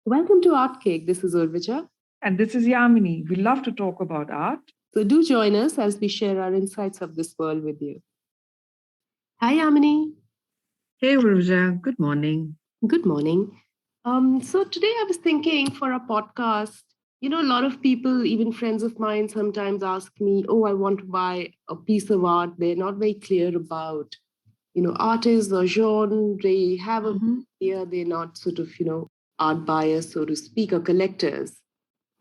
Welcome to Artkyk. This is Urvaja. And this is Yamini. We love to talk about art. So do join us as we share our insights of this world with you. Hi, Yamini. Hey, Urvaja. Good morning. Good morning. So today I was thinking for a podcast, a lot of people, even friends of mine, sometimes ask me, oh, I want to buy a piece of art. They're not very clear about, artists or genre. They have a idea. They're not sort of, art buyers, so to speak, or collectors.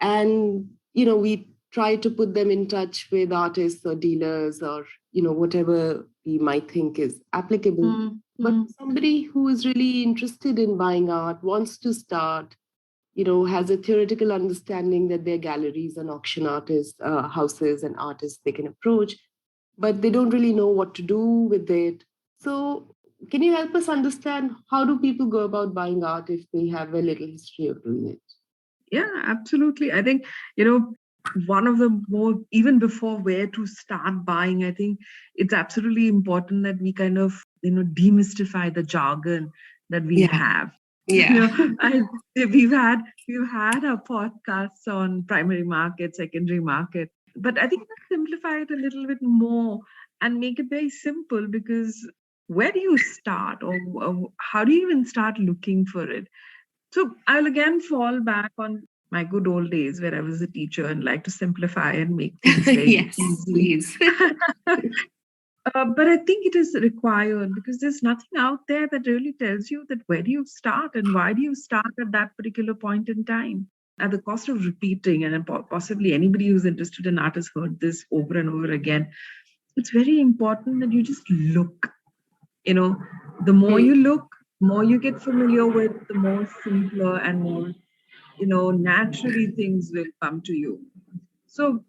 And, we try to put them in touch with artists or dealers or, whatever we might think is applicable. But somebody who is really interested in buying art, wants to start, has a theoretical understanding that there are galleries and auction artists, houses and artists they can approach, but they don't really know what to do with it. So can you help us understand how do people go about buying art if they have a little history of doing it? Yeah, absolutely. I think, one of the more, even before where to start buying, I think it's absolutely important that we kind of, demystify the jargon that we have. Yeah. We've had our podcasts on primary market, secondary market, but I think let's simplify it a little bit more and make it very simple, because where do you start, or how do you even start looking for it? So I'll again fall back on my good old days where I was a teacher and like to simplify and make things very yes, easy. Please. But I think it is required, because there's nothing out there that really tells you that where do you start and why do you start at that particular point in time. At the cost of repeating, and possibly anybody who's interested in art has heard this over and over again, it's very important that you just look. The more you look, more you get familiar with, the more simpler and more, naturally things will come to you. So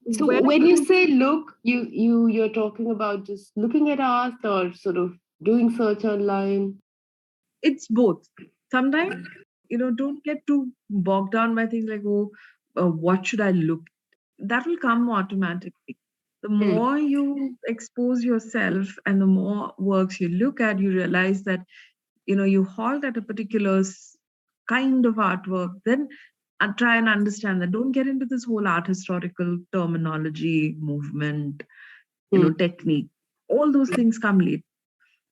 when you say look, you're talking about just looking at art or sort of doing search online? It's both. Sometimes, don't get too bogged down by things like, oh, what should I look? That will come automatically. The more you expose yourself and the more works you look at, you realize that, you halt at a particular kind of artwork, then try and understand that. Don't get into this whole art historical terminology, movement, technique. All those things come late.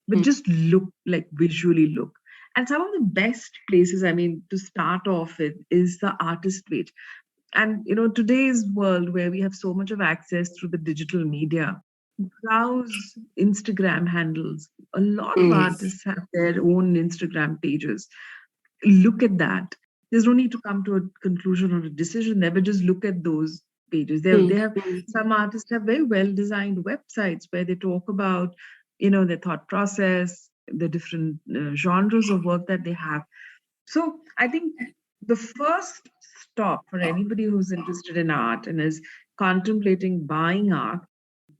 But just look, like visually look. And some of the best places, to start off with is the artist page. And, today's world where we have so much of access through the digital media, browse Instagram handles. A lot of artists have their own Instagram pages. Look at that. There's no need to come to a conclusion or a decision there, but just look at those pages. They have some artists have very well designed websites where they talk about, their thought process, the different genres of work that they have. So I think the first stop for anybody who's interested in art and is contemplating buying art,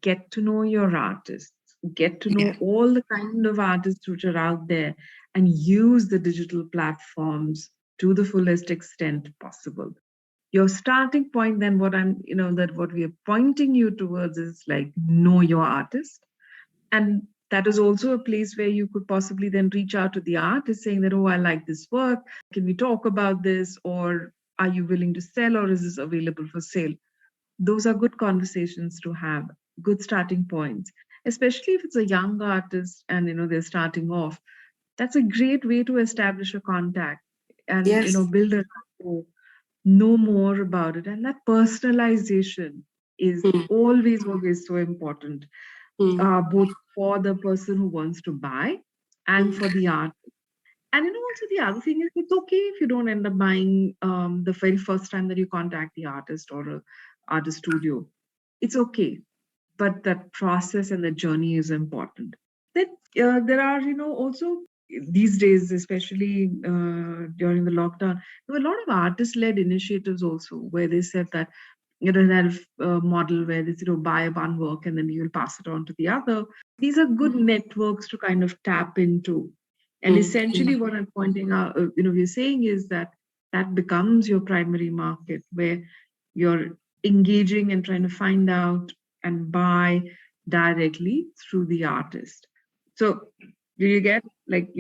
get to know your artists, get to know all the kind of artists which are out there, and use the digital platforms to the fullest extent possible. Your starting point, then what what we are pointing you towards is like, know your artist. And that is also a place where you could possibly then reach out to the artist saying that, oh, I like this work. Can we talk about this? Or are you willing to sell, or is this available for sale? Those are good conversations to have, good starting points, especially if it's a young artist and, they're starting off. That's a great way to establish a contact and, build a rapport, know more about it. And that personalization is always so important, both for the person who wants to buy and for the art. And also the other thing is, it's okay if you don't end up buying the very first time that you contact the artist or a artist studio. It's okay, but that process and the journey is important. Then there are, also these days, especially during the lockdown, there were a lot of artist-led initiatives also where they said that, they have a model where they buy one work and then you'll pass it on to the other. These are good networks to kind of tap into. And essentially what I'm pointing out, we're saying is that becomes your primary market where you're engaging and trying to find out and buy directly through the artist. So do you get, like,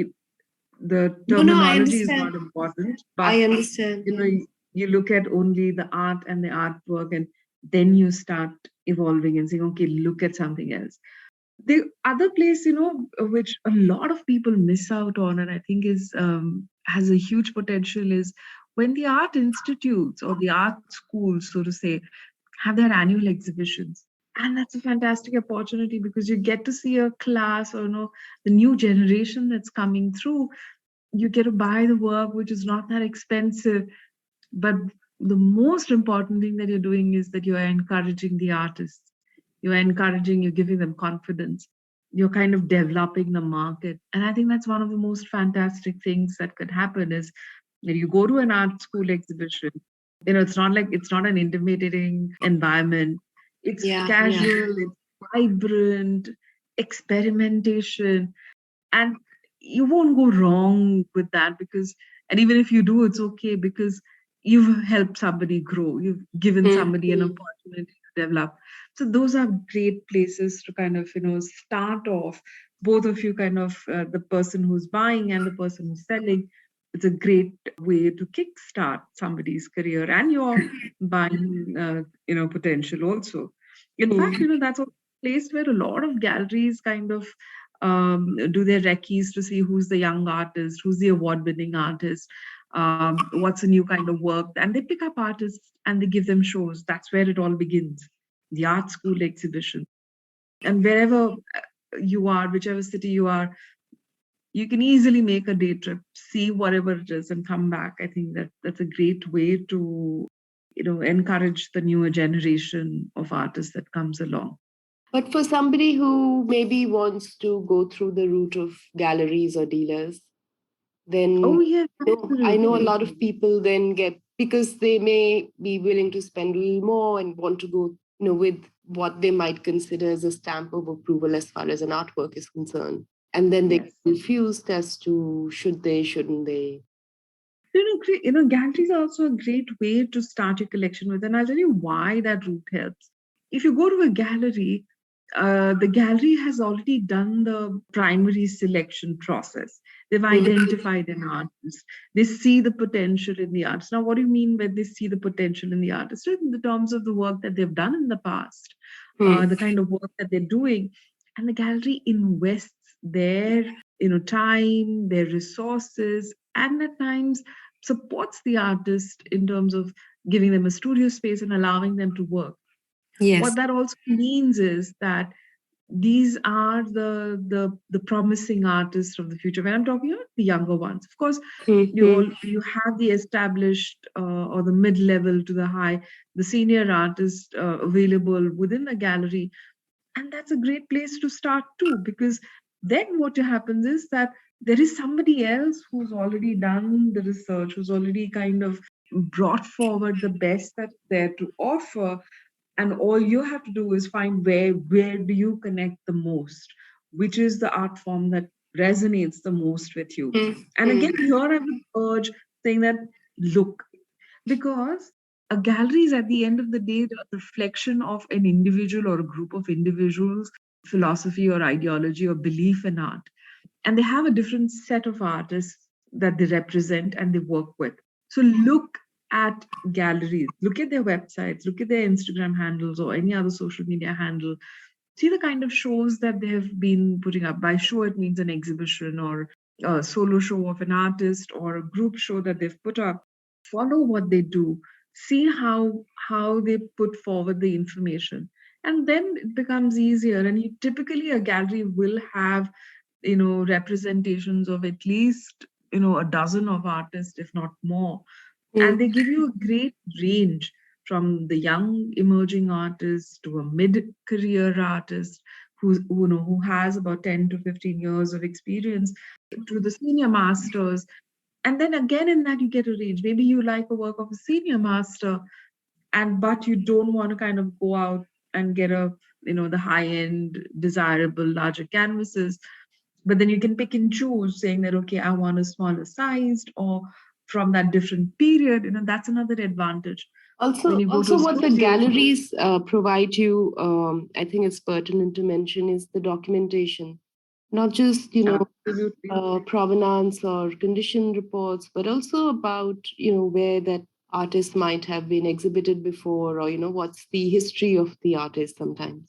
the No, I terminology is not understand. important, but I understand. you know, you look at only the art and the artwork, and then you start evolving and saying, okay, look at something else. The other place, which a lot of people miss out on, and I think is has a huge potential, is when the art institutes or the art schools, so to say, have their annual exhibitions. And that's a fantastic opportunity because you get to see a class or the new generation that's coming through. You get to buy the work, which is not that expensive. But the most important thing that you're doing is that you are encouraging the artists. You're giving them confidence. You're kind of developing the market. And I think that's one of the most fantastic things that could happen is when you go to an art school exhibition, it's not an intimidating environment. It's Yeah, yeah. casual, it's vibrant, experimentation. And you won't go wrong with that because, and even if you do, it's okay because you've helped somebody grow, you've given somebody an Mm-hmm. opportunity to develop. So those are great places to kind of start off, both of you, kind of the person who's buying and the person who's selling. It's a great way to kickstart somebody's career and your buying potential also. In fact, that's a place where a lot of galleries kind of do their recce's to see who's the young artist, who's the award-winning artist, what's a new kind of work, and they pick up artists and they give them shows. That's where it all begins. The art school exhibition, and wherever you are, whichever city you are, you can easily make a day trip, see whatever it is, and come back. I think that's a great way to encourage the newer generation of artists that comes along. But for somebody who maybe wants to go through the route of galleries or dealers, then Oh yes, I know a absolutely. lot of people then get, because they may be willing to spend a little more and want to go, with what they might consider as a stamp of approval as far as an artwork is concerned. And then they get Yes. confused as to should they, shouldn't they. Galleries are also a great way to start your collection with, and I'll tell you why that route helps. If you go to a gallery, the gallery has already done the primary selection process. They've identified an artist. They see the potential in the artist. Now, what do you mean when they see the potential in the artist? In the terms of the work that they've done in the past, the kind of work that they're doing, and the gallery invests their time, their resources, and at times supports the artist in terms of giving them a studio space and allowing them to work. Yes. What that also means is that these are the promising artists of the future. When I'm talking about the younger ones, of course, you have the established or the mid level to the high, the senior artists available within the gallery, and that's a great place to start too, because then what happens is that there is somebody else who's already done the research, who's already kind of brought forward the best that's there to offer, and all you have to do is find where do you connect the most, which is the art form that resonates the most with you. And again, here I would urge saying that, look, because a gallery is at the end of the day the reflection of an individual or a group of individuals philosophy or ideology or belief in art, and they have a different set of artists that they represent and they work with. So look at galleries, look at their websites, look at their Instagram handles or any other social media handle. See the kind of shows that they have been putting up. By show, it means an exhibition or a solo show of an artist or a group show that they've put up. Follow what they do. See how they put forward the information. And then it becomes easier. And typically a gallery will have representations of at least a dozen of artists, if not more, and they give you a great range from the young emerging artist to a mid-career artist who has about 10 to 15 years of experience to the senior masters. And then again in that you get a range. Maybe you like a work of a senior master, and but you don't want to kind of go out and get a the high end desirable larger canvases, but then you can pick and choose saying that, okay, I want a smaller sized or from that different period. That's another advantage when Also, you go to also a what the studio. galleries provide you, I think it's pertinent to mention, is the documentation. Not just, Absolutely. provenance or condition reports, but also about, where that artist might have been exhibited before, or, what's the history of the artist sometimes.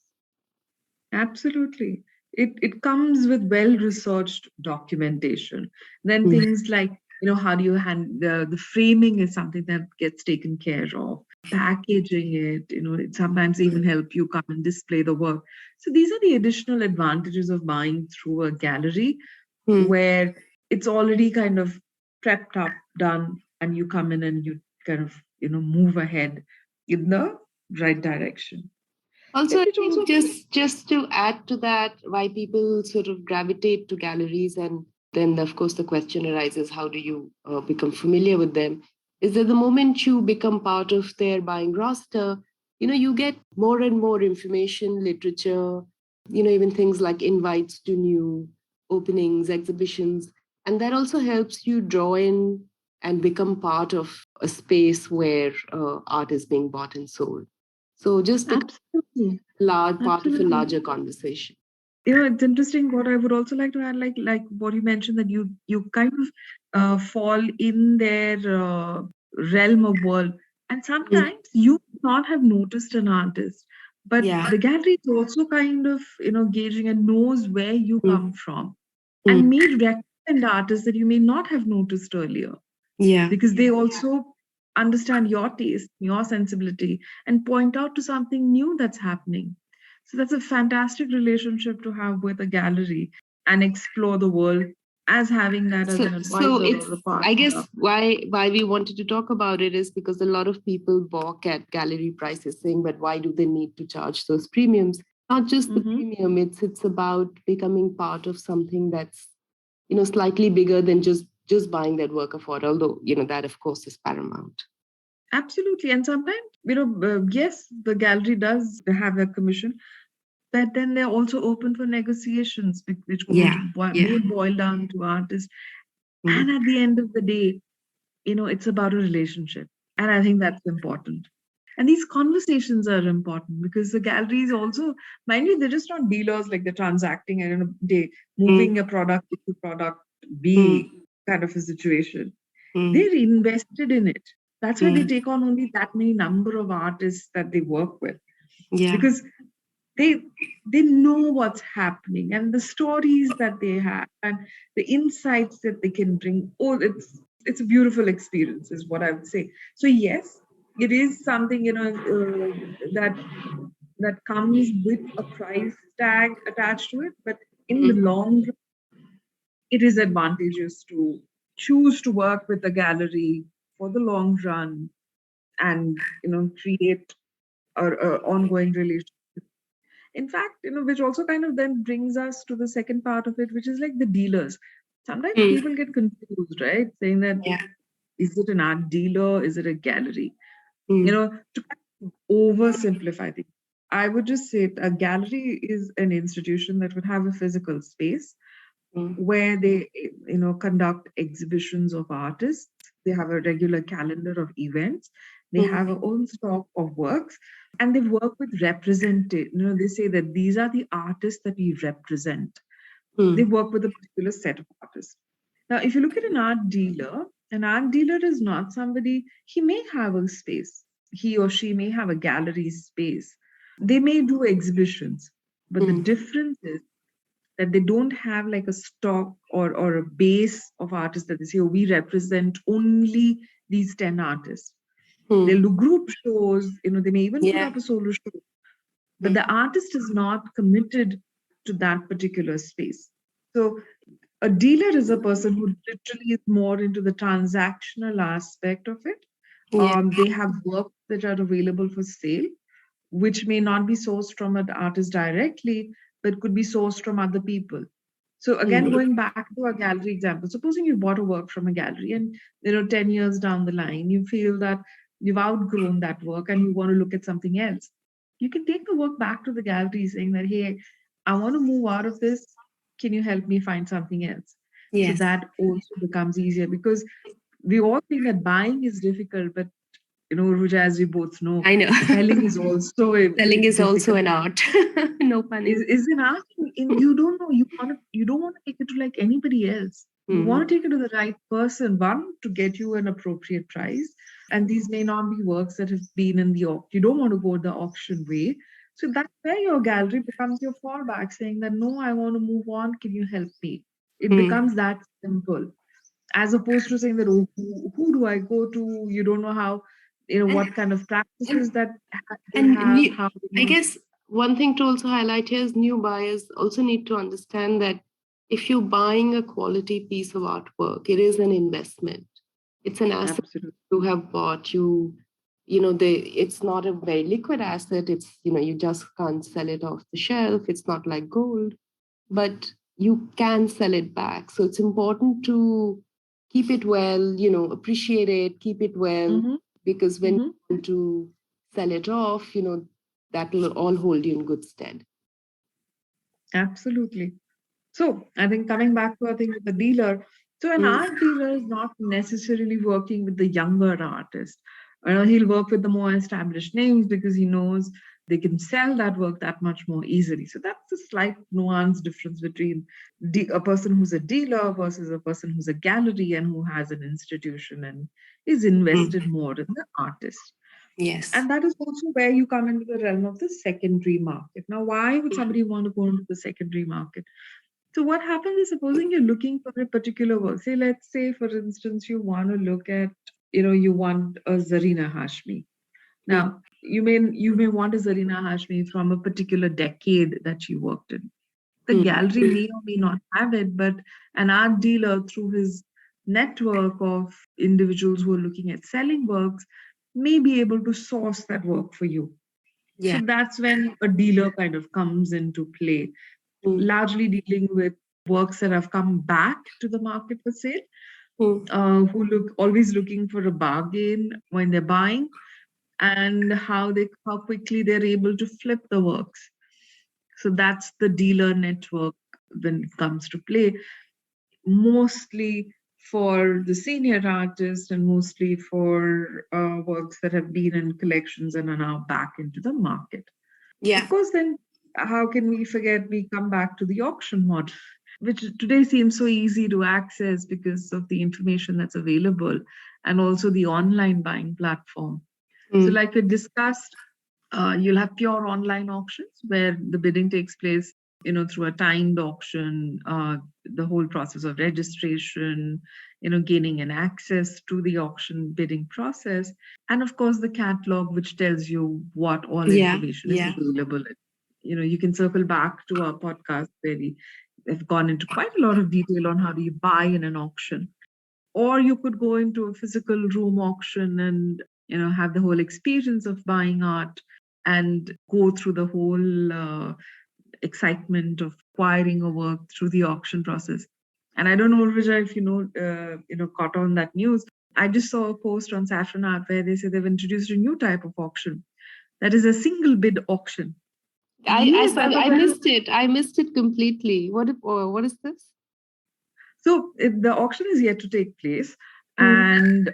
Absolutely. It comes with well-researched documentation. Then Mm. things like, how do you hand the framing is something that gets taken care of. Packaging it, it sometimes even help you come and display the work. So these are the additional advantages of buying through a gallery Mm. where it's already kind of prepped up, done, and you come in and you kind of, move ahead in the right direction. Also, I It think also just to add to that, why people sort of gravitate to galleries, and then of course the question arises, how do you become familiar with them? Is that the moment you become part of their buying roster, you get more and more information, literature, even things like invites to new openings, exhibitions, and that also helps you draw in and become part of a space where art is being bought and sold. So just become absolutely. large part of a Absolutely. larger conversation. It's interesting. What I would also like to add, like what you mentioned, that you kind of fall in their realm of world, and Mm. sometimes you not have noticed an artist, but Yeah. the gallery is also kind of gauging and knows where you Mm. come from, and Mm. may recommend artists that you may not have noticed earlier Yeah. because they also understand your taste, your sensibility, and point out to something new that's happening. So that's a fantastic relationship to have with a gallery and explore the world as having that as an So advisor it's, or a I partner. guess, why we wanted to talk about it is because a lot of people balk at gallery prices, saying, but why do they need to charge those premiums? Not just the Mhm. premium, it's about becoming part of something that's, slightly bigger than just buying that work of art, although, that of course is paramount. Absolutely. And sometimes, yes, the gallery does have a commission, but then they're also open for negotiations, which Yeah. may Yeah. boil down to artists. Mm. And at the end of the day, it's about a relationship. And I think that's important. And these conversations are important because the galleries also, mind you, they're just not dealers, like they're transacting and they Mm. moving a product to product Mm. B kind of a situation. Mm. They're invested in it. That's why they Mm. take on only that many number of artists that they work with Yeah. because they they know what's happening and the stories that they have and the insights that they can bring. Oh, it's a beautiful experience is what I would say. So yes, it is something that comes with a price tag attached to it, but in the Mm. long run it is advantageous to choose to work with a gallery for the long run and create a ongoing relationship. In fact, which also kind of then brings us to the second part of it, which is like the dealers. Sometimes Mm. people get confused, right? Saying that, Yeah. is it an art dealer? Is it a gallery? Mm. To kind of oversimplify things, I would just say a gallery is an institution that would have a physical space Mm. where they, conduct exhibitions of artists. They have a regular calendar of events. They Mm. have a own stock of works, and they work with represented. They say that these are the artists that we represent. They Mm. work with a particular set of artists. Now, if you look at an art dealer is not somebody. He may have a space. He or she may have a gallery space. They may do exhibitions, but the Mm. difference is that they don't have like a stock or a base of artists that they say, oh, we represent only these 10 artists. They'll Mm. do group shows, they may even put Yeah. up a solo show, but the Mm. artist is not committed to that particular space. So a dealer is a person who literally is more into the transactional aspect of it. Yeah. They have works that are available for sale, which may not be sourced from an artist directly, but could be sourced from other people. So again, Mm. going back to our gallery example, supposing you bought a work from a gallery and 10 years down the line, you feel that you've outgrown that work and you want to look at something else. You can take the work back to the gallery saying that, hey, I want to move out of this. Can you help me find something else? So Yes. that also becomes easier because we all think that buying is difficult, but Ruja, as we both know, I know. selling is also Selling is also difficult. an art. No pun Is an art, and you don't know, you don't want to take it to like anybody else. You want to take it to the right person, one, to get you an appropriate price. And these may not be works that have been in the auction. You don't want to go the auction way. So that's where your gallery becomes your fallback, saying that, no, I want to move on. Can you help me? It becomes that simple, as opposed to saying that, oh, who do I go to? You don't know how, what kind of practices that they have. How I guess one thing to also highlight here is new buyers also need to understand that if you're buying a quality piece of artwork, it is an investment. It's an asset you have bought. It's not a very liquid asset. It's, you just can't sell it off the shelf. It's not like gold, but you can sell it back. So it's important to keep it well, appreciate it, keep it well, because when you want to sell it off, that will all hold you in good stead. Absolutely. So I think coming back to, I think, with the dealer, so an art dealer is not necessarily working with the younger artist. He'll work with the more established names because he knows they can sell that work that much more easily. So that's the slight nuance difference between a person who's a dealer versus a person who's a gallery and who has an institution and is invested more in the artist. Yes. And that is also where you come into the realm of the secondary market. Now, why would somebody want to go into the secondary market? So what happens is, supposing you're looking for a particular work, let's say, for instance, you want to look at, you want a Zarina Hashmi. Now, you may want a Zarina Hashmi from a particular decade that you worked in. The gallery may or may not have it, but an art dealer, through his network of individuals who are looking at selling works, may be able to source that work for you. Yeah. So that's when a dealer kind of comes into play, largely dealing with works that have come back to the market for sale, who always looking for a bargain when they're buying, and how quickly they're able to flip the works. So that's the dealer network when it comes to play, mostly for the senior artists and mostly for works that have been in collections and are now back into the market. Yeah. Of course, then how can we forget, we come back to the auction model, which today seems so easy to access because of the information that's available and also the online buying platform. So like we discussed, you'll have pure online auctions where the bidding takes place, through a timed auction, the whole process of registration, gaining an access to the auction bidding process. And of course, the catalog, which tells you what all information is available. You can circle back to our podcast where we have gone into quite a lot of detail on how do you buy in an auction. Or you could go into a physical room auction and, have the whole experience of buying art and go through the whole excitement of acquiring a work through the auction process. And I don't know, Vijay, if caught on that news. I just saw a post on Saffron Art where they say they've introduced a new type of auction. That is a single bid auction. I missed it. I missed it completely. What is this? So the auction is yet to take place, and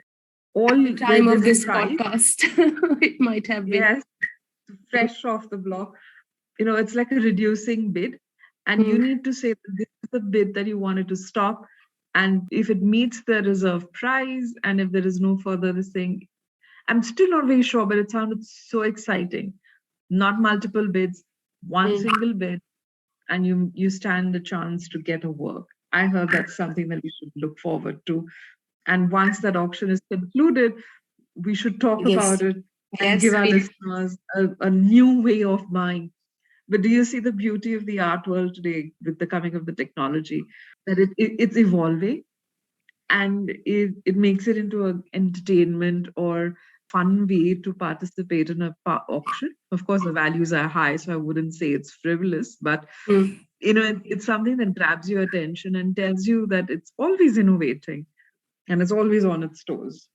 all at the time of this podcast, it might have been fresh off the block. It's like a reducing bid, and you need to say that this is the bid that you wanted to stop, and if it meets the reserve price, and if there is no further this thing, I'm still not very sure, but it sounded so exciting. Not multiple bids, one single bid, and you stand the chance to get a work. I heard that's something that we should look forward to. And once that auction is concluded, we should talk about it and give our listeners a new way of buying. But do you see the beauty of the art world today with the coming of the technology, that it's evolving and it makes it into an entertainment or fun way to participate in a auction. Of course, the values are high, so I wouldn't say it's frivolous, but it's something that grabs your attention and tells you that it's always innovating and it's always on its toes.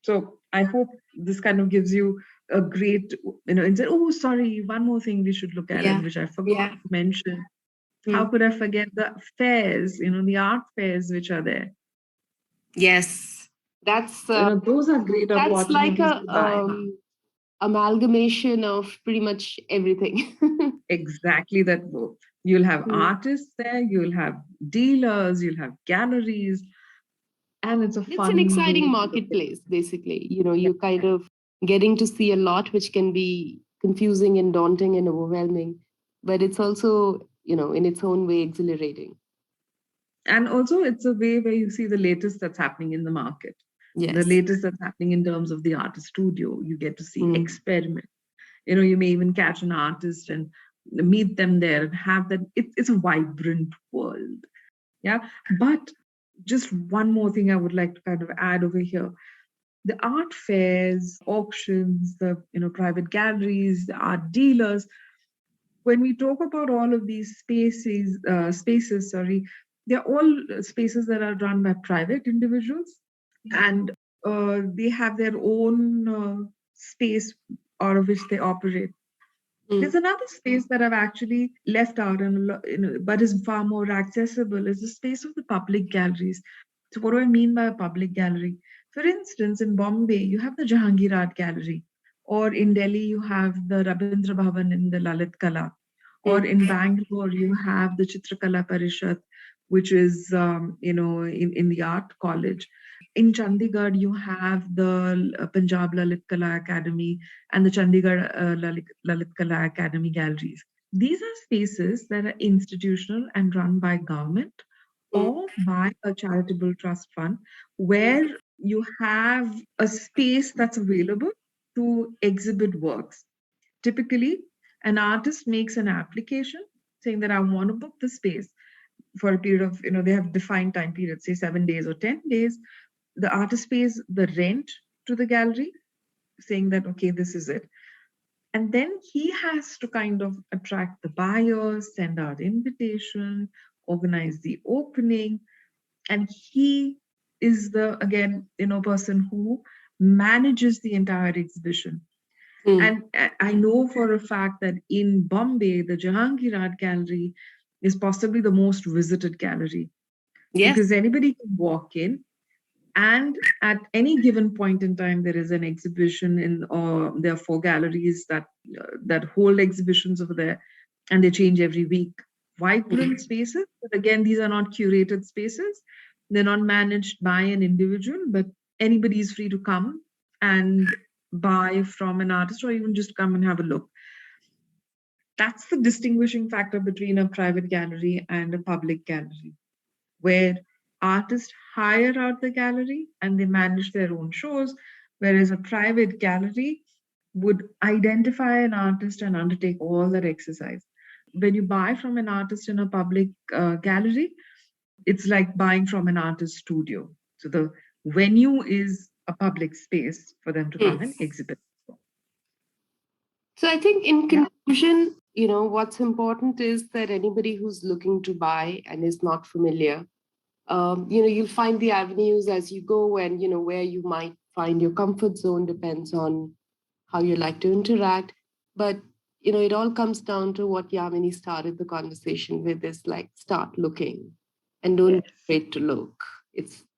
So I hope this kind of gives you a great, instead, oh, sorry, one more thing we should look at, which I forgot to mention. How could I forget the fairs, the art fairs which are there? Yes. That's those are great that's like opportunities a to buy. amalgamation of pretty much everything. Exactly that both. You'll have Mm. artists there, you'll have dealers, you'll have galleries, and it's a It's an fun way exciting to look at it. marketplace, basically. You know, Yeah. you kind of getting to see a lot, which can be confusing and daunting and overwhelming, but it's also, in its own way, exhilarating. And also, it's a way where you see the latest that's happening in the market, the Yes. latest that's happening in terms of the artist studio. You get to see Mm. experiment. You may even catch an artist and meet them there and have that. It's a vibrant world. Yeah. But just one more thing I would like to kind of add over here. The art fairs, auctions, the private galleries, the art dealers. When we talk about all of these spaces, sorry, they're all spaces that are run by private individuals, and they have their own space out of which they operate. There's Mm. another space that I've actually left out, but is far more accessible, is the space of the public galleries. So, what do I mean by a public gallery? For instance, in Bombay, you have the Jahangir Art Gallery, or in Delhi, you have the Rabindra Bhavan in the Lalit Kala, or Mm. in Bangalore, you have the Chitrakala Parishad, which is in the art college. In Chandigarh, you have the Punjab Lalit Kala Academy and the Chandigarh Lalit Kala Academy galleries. These are spaces that are institutional and run by government Mm. or by a charitable trust fund, where you have a space that's available to exhibit works. Typically, an artist makes an application saying that I want to book the space for a period of, they have defined time periods, say 7 days or 10 days. The artist pays the rent to the gallery, saying that, okay, this is it. And then he has to kind of attract the buyers, send out invitation, organize the opening. And he is the, again, person who manages the entire exhibition. Mm. And I know for a fact that in Bombay, the Jahangir Art Gallery is possibly the most visited gallery, Yes. because anybody can walk in, and at any given point in time there is an exhibition in, or there are four galleries that hold exhibitions over there, and they change every week. Vibrant Mm. spaces, but again, these are not curated spaces. They're not managed by an individual, but anybody is free to come and buy from an artist, or even just come and have a look. That's the distinguishing factor between a private gallery and a public gallery, where artists hire out the gallery and they manage their own shows, whereas a private gallery would identify an artist and undertake all that exercise. When you buy from an artist in a public gallery, it's like buying from an artist studio. So the venue is a public space for them to come Mm. and exhibit. So I think in Yeah. conclusion, what's important is that anybody who's looking to buy and is not familiar, you'll find the avenues as you go, and where you might find your comfort zone depends on how you like to interact. But it all comes down to what Yamini started the conversation with, is like, start looking and don't Yes. be afraid to look.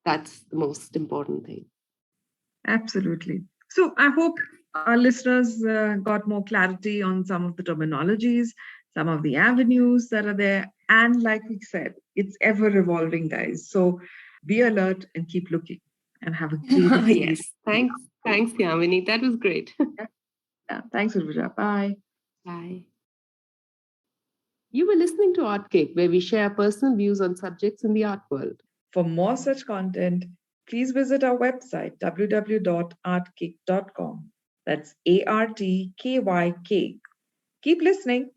That's the most important thing. Absolutely. So I hope our listeners got more clarity on some of the terminologies, some of the avenues that are there. And like we said, it's ever evolving, guys. So be alert and keep looking, and have a great experience. Yes. Thanks, Yamini. That was great. Yeah. Thanks, Urvija. Bye. Bye. You were listening to Artkyk, where we share personal views on subjects in the art world. For more such content, please visit our website, www.artkyk.com. That's ARTKYK. Keep listening.